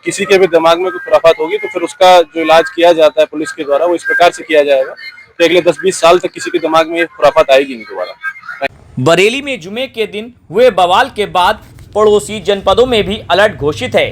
किसी के भी दिमाग में कोई खुराफात होगी तो फिर उसका जो इलाज किया जाता है पुलिस के द्वारा वो इस प्रकार से किया जाएगा कि अगले 10-20 साल तक किसी के दिमाग में ये खुराफात आएगी नहीं दोबारा। बरेली में जुमे के दिन हुए बवाल के बाद पड़ोसी जनपदों में भी अलर्ट घोषित है।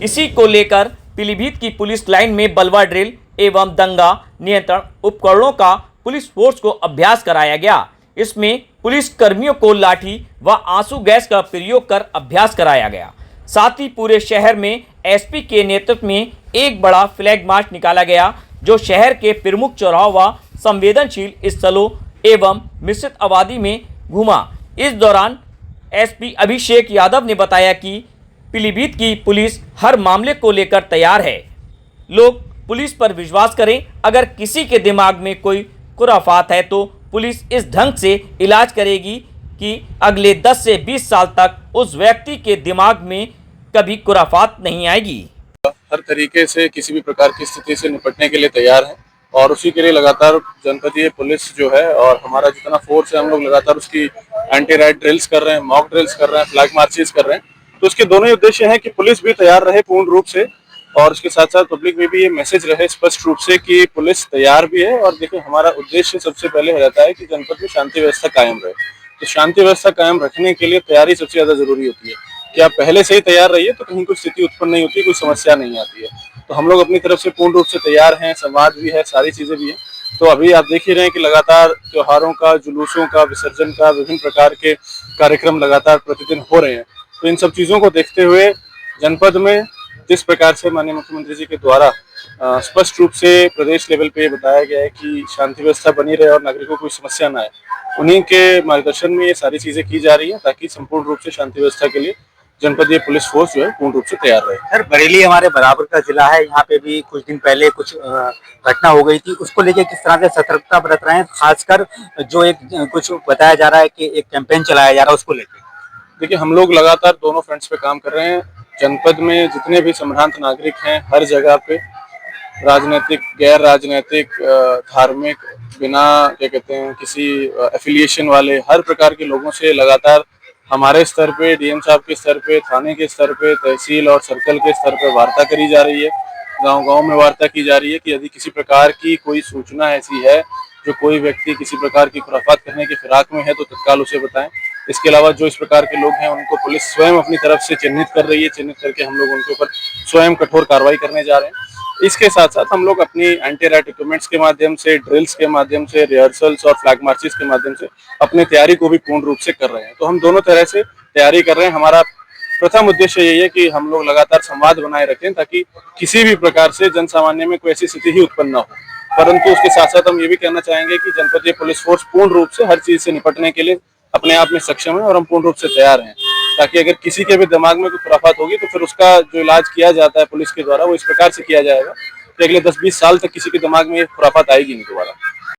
इसी को लेकर पीलीभीत की पुलिस लाइन में बलवा ड्रिल एवं दंगा नियंत्रण उपकरणों का पुलिस फोर्स को अभ्यास कराया गया। इसमें पुलिस कर्मियों को लाठी व आंसू गैस का प्रयोग कर अभ्यास कराया गया। साथ ही पूरे शहर में एसपी के नेतृत्व में एक बड़ा फ्लैग मार्च निकाला गया, जो शहर के प्रमुख चौराहों व संवेदनशील स्थलों एवं मिश्रित आबादी में घूमा। इस दौरान एसपी अभिषेक यादव ने बताया कि पीलीभीत की पुलिस हर मामले को लेकर तैयार है। लोग पुलिस पर विश्वास करें। अगर किसी के दिमाग में कोई खुराफात है तो पुलिस इस ढंग से इलाज करेगी कि अगले 10 से 20 साल तक उस व्यक्ति के दिमाग में कभी खुराफात नहीं आएगी। हर तरीके से किसी भी प्रकार की स्थिति से निपटने के लिए तैयार हैं और उसी के लिए लगातार जनपदीय पुलिस जो है और हमारा जितना फोर्स है हम लोग लगातार उसकी एंटी राइट ड्रिल्स कर रहे हैं, मॉक ड्रिल्स कर रहे हैं, फ्लैग मार्चेस कर रहे हैं। तो उसके दोनों ही उद्देश्य हैं कि पुलिस भी तैयार रहे पूर्ण रूप से और उसके साथ साथ पब्लिक में भी ये मैसेज रहे स्पष्ट रूप से कि पुलिस तैयार भी है। और देखिए हमारा उद्देश्य सबसे पहले रहता है कि जनपद में शांति व्यवस्था कायम रहे। तो शांति व्यवस्था कायम रखने के लिए तैयारी सबसे ज्यादा जरूरी होती है कि आप पहले से ही तैयार रहिए तो कहीं कोई स्थिति उत्पन्न नहीं होती, कोई समस्या नहीं आती है। तो हम लोग अपनी तरफ से पूर्ण रूप से तैयार हैं, संवाद भी है, सारी चीजें भी हैं। तो अभी आप देख ही रहे हैं कि लगातार त्योहारों का, जुलूसों का, विसर्जन का, विभिन्न प्रकार के कार्यक्रम लगातार प्रतिदिन हो रहे हैं। तो इन सब चीजों को देखते हुए जनपद में जिस प्रकार से माननीय मुख्यमंत्री जी के द्वारा स्पष्ट रूप से प्रदेश लेवल पे बताया गया है कि शांति व्यवस्था बनी रहे और नागरिकों को कोई समस्या न आए, उन्हीं के मार्गदर्शन में ये सारी चीजें की जा रही है ताकि संपूर्ण रूप से शांति व्यवस्था के लिए जनपदीय पुलिस फोर्स जो है पूर्ण रूप से तैयार रहे। सर, बरेली हमारे बराबर का जिला है, यहाँ पे भी कुछ दिन पहले कुछ घटना हो गई थी, उसको लेके किस तरह से सतर्कता बरत रहे हैं? खासकर जो एक कुछ बताया जा रहा है कि एक कैंपेन चलाया जा रहा है, उसको लेके। देखिए हम लोग लगातार दोनों फ्रंट्स पे काम कर रहे हैं। जनपद में जितने भी संभ्रांत नागरिक हैं हर जगह पे, राजनीतिक, गैर राजनीतिक, धार्मिक, बिना क्या कहते हैं किसी एफिलिएशन वाले, हर प्रकार के लोगों से लगातार हमारे स्तर पे, डीएम साहब के स्तर पे, थाने के स्तर पे, तहसील और सर्कल के स्तर पे वार्ता करी जा रही है। गांव-गांव में वार्ता की जा रही है कि यदि किसी प्रकार की कोई सूचना ऐसी है जो कोई व्यक्ति किसी प्रकार की खुराफात करने की फिराक में है तो तत्काल उसे बताएं। इसके अलावा जो इस प्रकार के लोग हैं उनको पुलिस स्वयं अपनी तरफ से चिन्हित कर रही है, चिन्हित करके हम लोग उनके ऊपर स्वयं कठोर कार्रवाई करने जा रहे हैं। इसके साथ साथ हम लोग अपनी एंटी राइट इक्विपमेंट्स के माध्यम से, ड्रिल्स के माध्यम से, रिहर्सल्स और फ्लैग मार्चेस के माध्यम से अपनी तैयारी को भी पूर्ण रूप से कर रहे हैं। तो हम दोनों तरह से तैयारी कर रहे हैं। हमारा प्रथम उद्देश्य यही है कि हम लोग लगातार संवाद बनाए रखें ताकि किसी भी प्रकार से जन सामान्य में कोई ऐसी स्थिति ही उत्पन्न न हो। परंतु उसके साथ साथ हम ये भी कहना चाहेंगे कि जनपदीय पुलिस फोर्स पूर्ण रूप से हर चीज से निपटने के लिए अपने आप में सक्षम है और हम पूर्ण रूप से तैयार हैं ताकि अगर किसी के भी दिमाग में कोई खुराफात होगी तो फिर उसका जो इलाज किया जाता है पुलिस के द्वारा वो इस प्रकार से किया जाएगा कि अगले 10-20 साल तक किसी के दिमाग में खुराफात आएगी नहीं दोबारा।